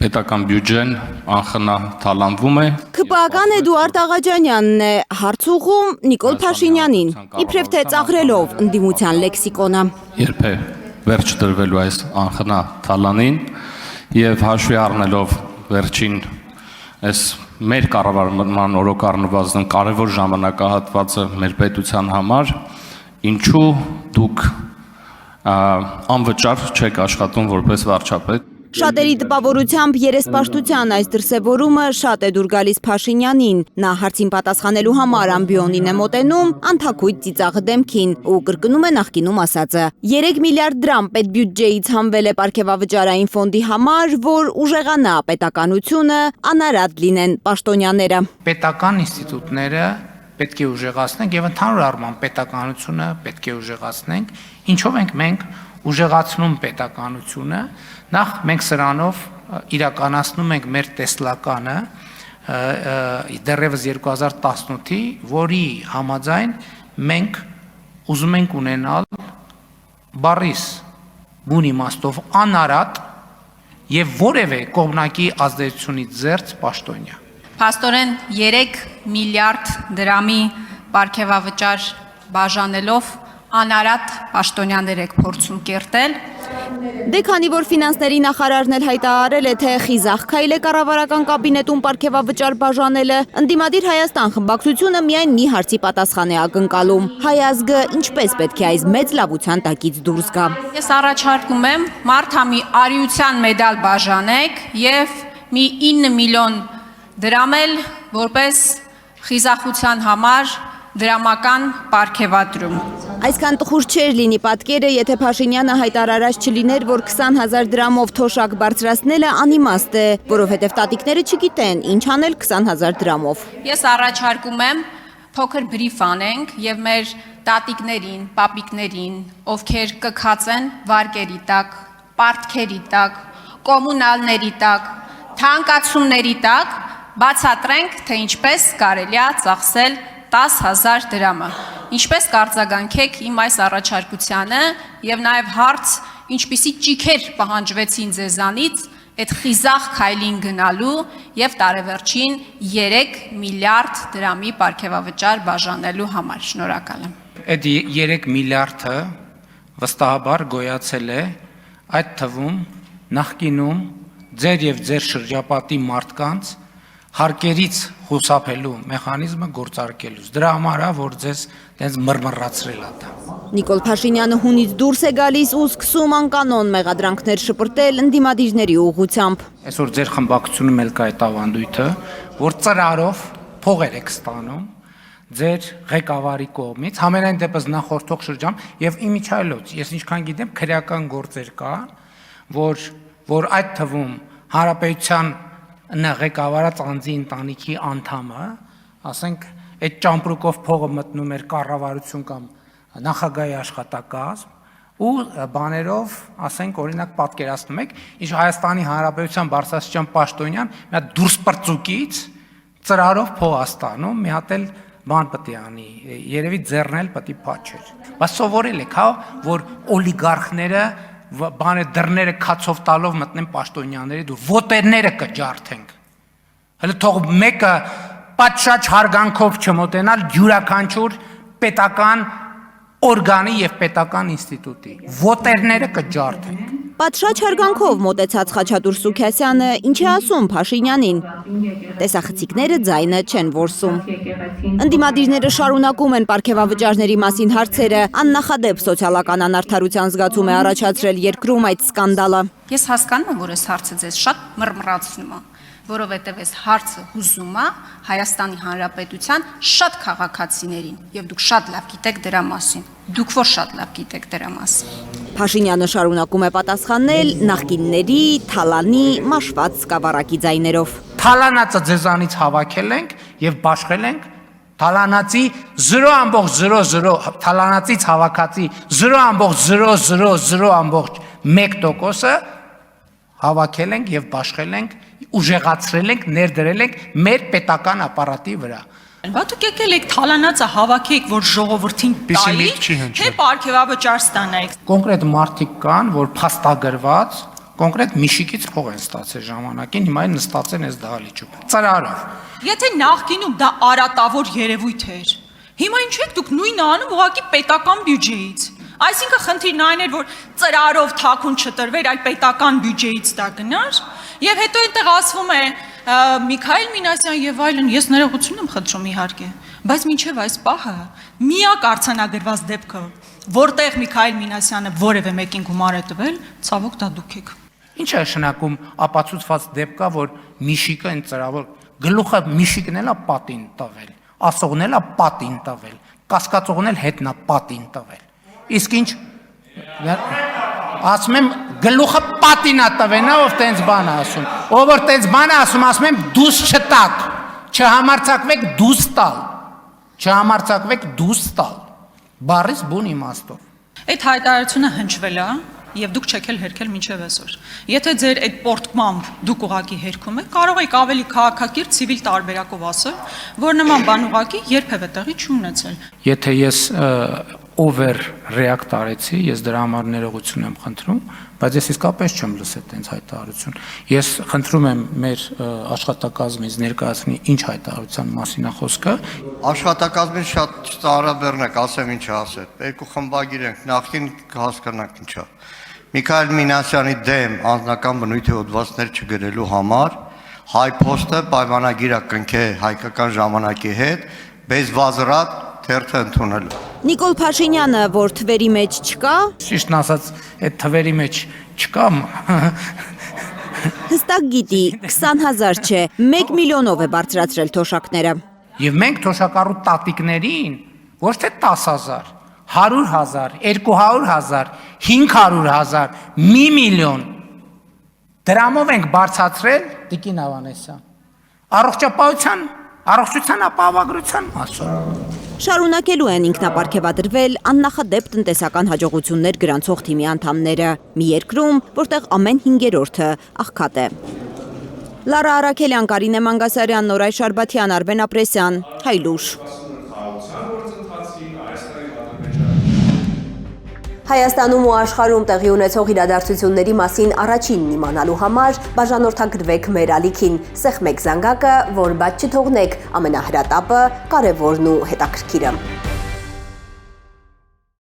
պետական բյուջեն անխնա թալանվում է։ ԿՊԱ-կան Էդուարդ Աղաջանյանն է հարց ուղղում Նիկոլ Փաշինյանին, իբրև թե ծաղրելով ընդդիմության լեքսիկոնը։ Երբ է վերջ դրվելու այս անխնա թալանին եւ հաշվի առնելով վերջին այս մեր կառավարման օրոք առնվազն կարևոր ժամանակահատվածը մեր պետության համար, ինչու դուք անվճար չեք աշխատում որպես վարչապետ։ Շատերի տպավորությամբ երեսպաշտության այս դրսևորումը շատ է դուր գալիս Փաշինյանին։ Նա հարցին պատասխանելու համար ամբիոնին է մոտենում, անթաքույց ծիծաղը դեմքին ու կրկնում է նախկինում ասածը։ 3 միլիարդ դրամ պետբյուջեից հանվել է պարգևավճարային ֆոնդի համար, որ ուժեղանա պետականությունը, անարատ լինեն պաշտոնյաները։ Պետական ինստիտուտները պետք է ուժեղացնենք եւ ընդհանուր առմամբ պետականությունը պետք է ուժեղացնենք։ Ինչով ենք մենք ուժեղացնում պետականությունը, նախ մենք սրանով իրականացնում ենք մեր տեսլականը դեռևս 2018-ի, որի համաձայն մենք ուզում ենք ունենալ բառիս բուն իմաստով անարատ եւ որևէ կողմնակի ազդեցությունից զերծ պաշտոնյա։ Փաստորեն 3 միլիարդ դրամի պարգևավճար բաժանելով անարատ պաշտոնյաներ եք փորձում կերտել։ Դե քանի որ ֆինանսների նախարարն էլ հայտարարել է, թե խիզախ քայլ է կառավարական կաբինետում պարգևավճար բաժանելը, ընդդիմադիր Հայաստան խմբակցությունը միայն մի հարցի պատասխան է ակնկալում. հայ ազգը ինչպես պետք է այս մեծ լավության տակից դուրս գա։ Ես առաջարկում եմ մարդամի արիության մեդալ բաժանեք եւ մի 9 միլիոն դրամ էլ որպես խիզախության համար դրամական պարգևատրում։ Այսքան տխուր չէր լինի պատկերը, եթե Փաշինյանը հայտարարած չլիներ, որ 20,000 դրամով թոշակ բարձրացնելը անիմաստ է, որովհետև տատիկները չգիտեն ինչ անել 20,000 դրամով։ Ես առաջարկում եմ փոքր բրիֆ անենք եւ մեր տատիկներին, պապիկներին, ովքեր կքած են վարկերի տակ, պարտքերի տակ, կոմունալների տակ, թանկացումների տակ, բացատրենք, թե ինչպես կարելի է ծախսել 10,000 դրամը։ Ինչպես կարձագանքեք իմ այս առաջարկությանը եւ նաեւ հարց, ինչպիսի ճիքեր պահանջվեցին ձեզանից այդ խիզախ քայլին գնալու եւ տարեվերջին 3 միլիարդ դրամի պարգևավճար բաժանելու համար։ Շնորհակալ եմ։ Այդ 3 միլիարդը վստահաբար գոյացել է այդ թվում նախկինում ձեր եւ ձեր շրջապատի մարդկանց հարկերից խուսափելու մեխանիզմը գործարկելուց։ Դրա համար է, որ ձեզ տենց մռմռացրել է դա։ Նիկոլ Փաշինյանը հունից դուրս է գալիս ու սկսում անկանոն մեղադրանքներ շպրտել ընդդիմադիրների ուղղությամբ։ Այսօր ձեր խմբակցությունում էլ կա այդ ավանդույթը, որ ծրարով փողեր եք ստանում ձեր ղեկավարի կողմից, համենայն դեպս նախորդող շրջան եւ իմիջայլոց, ես ինչքան գիտեմ, քրեական գործեր կան, որ այդ թվում հանրապետության ղեկավարած անձի ընտանիքի անդամը, ասենք, այդ ճամպրուկով փողը մտնում էր կառավարություն կամ նախագահի աշխատակազմ ու բաներով, ասենք, օրինակ պատկերացնում եք, ինչ Հայաստանի Հանրապետության բարձրաստիճան պաշտոնյան մի հատ դուրս պրծուկից ծրարով փող ստանում, մի հատ էլ բան պետք է անի, երևի ձեռն էլ պետք է փաչեր։ Բայց սովորել եք, հա, որ օլիգարխները բանը դռները քացով տալով մտնեն պաշտոնյաների դուր, ոտերները կջարդենք։ Հələ թող մեկը պատշաճ հարգանքով չմոտենալ յուրաքանչյուր պետական օրգանի եւ պետական ինստիտուտի, ոտերները կջարդենք։ Պատշաճ հարգանքով մոտեցած Խաչատուր Սուքիասյանը ինչ է ասում Փաշինյանին։ Տեսախցիկները ձայնը չեն որսում։ Ընդդիմադիրները շարունակում են պարգևավճարների մասին հարցերը, աննախադեպ սոցիալական անարդարության զգացում է առաջացրել երկրում այդ սկանդալը։ Ես հասկանում եմ, որ այս հարցը ձեզ շատ մռմռացնում է, որովհետև այս հարցը հուզում է Հայաստանի Հանրապետության շատ քաղաքացիներին եւ դուք շատ լավ գիտեք դրա մասին։ Դուք որ շատ լավ գիտեք դրա մասին։ Փաշինյանը շարունակում է պատասխանել նախկինների, թալանի, մաշված սկավառակի ձայներով։ Թալանացը ձեզանից հավաքել ենք եւ բաշխել ենք թալանացի 0.00 թալանացից հավաքածի 0.000.1%-ը հավաքել ենք եւ բաշխել ենք, ուժեղացրել ենք, ներդրել ենք մեր պետական ապարատի վրա։ Դուք եկել եք թալանացը հավաքեք, որ ժողովրդին տալի, թե պարգևավճար ստանայիք։ Կոնկրետ մարդիկ կան, որ փաստագրված կոնկրետ Միշիկից փող են ստացել ժամանակին, հիմա են նստած են այս դահլիճում։ Ծրարով։ Եթե նախկինում դա արատավոր երևույթ էր, հիմա ինչ եք դուք նույնը անում ուղղակի պետական բյուջեից։ Այսինքն խնդիրն այն էր, որ ծրարով թաքուն չտրվեր, այլ պետական բյուջեից դա գնար, եւ հետո այնտեղ ասվում է Միքայել Մինասյան եւ այլն, ես ներողություն եմ խնդրում իհարկե, բայց մինչեւ այս պահը միակ արձանագրված դեպքը, որտեղ Միքայել Մինասյանը որևէ մեկին գումար է տվել, ցավոք դա դուք եք։ Ինչ է նշանակում ապացուցված դեպք կա, որ Միշիկը այն ծրավոր գլուխը Միշիկն էլա պատին տվել, ասողն էլա պատին տվել, կասկածողն էլ հետնա պատին տվել։ Իսկ ինչ ասում եմ գլուխը պատին է տվել, ով տենց բան է ասում։ Ով որ տենց բան է ասում, ասում եմ դուս չտակ, չհամարցակվեք դուս տալ։ Չհամարցակվեք դուս տալ։ Բառից բուն իմաստով։ Այդ հայտարարությունը հնչվել է եւ դուք չեք էլ հերքել մինչեւ այսօր։ Եթե ձեր այդ պորտմամբ դուք ուղակի հերքում եք, կարող եք ավելի քաղաքակիրթ ցիվիլ տարբերակով ասել, որ նման բան ուղակի երբևէ տեղի չունեցել։ Եթե ես over react արեցի, ես դրա համար ներողություն եմ խնդրում, բայց ես իսկապես չեմ լսել տենց հայտարարություն։ Ես խնդրում եմ մեր աշխատակազմից ներկայացնի ինչ հայտարարության մասին է խոսքը։ Աշխատակազմին շատ ծառաբեռնեք, ասեմ ինչ ասել։ Երկու խմբագիր ենք, նախին հասկանանք ինչա։ Միքայել Մինասյանի դեմ անձնական բնույթի հոդվածներ չգրելու համար հայ փոստը պայմանագիր է կնքել հայկական ժամանակի հետ, bez վազրատ թերթը ընդունելու։ Նիկոլ Փաշինյանը, որ թվերի մեջ չկա, Ճիշտն ասած, այդ թվերի մեջ չկա։ հստակ գիտի 20,000 չէ, 1 միլիոնով է բարձրացրել թոշակները։ Եվ մենք թոշակառու տատիկներին ոչ թե 10,000, 100,000, 200,000, 500,000, 1 միլիոն դրամով ենք բարձրացրել Տիկին Ավանեսյան։ Առողջության ապահովագրության մասով։ Շարունակելու են ինքնապարգևադրվել աննախադեպ տնտեսական հաջողություններ գրանցող թիմի անդամները մի երկրում, որտեղ ամեն 5-րդը աղքատ է։ Լարա Արաքելյան, Կարինե Մանգասարյան, Նորայր Շարբաթյան, Արմեն Ապրեսյան, Հայլուշ։ Հայաստանում ու աշխարհում տեղի ունեցող իրադարձությունների մասին առաջինն իմանալու համար բաժանորդագրվեք մեր ալիքին, սեղմեք զանգակը, որ բաց չթողնեք ամենահրատապը, կարևորն ու հետաքրքիրը։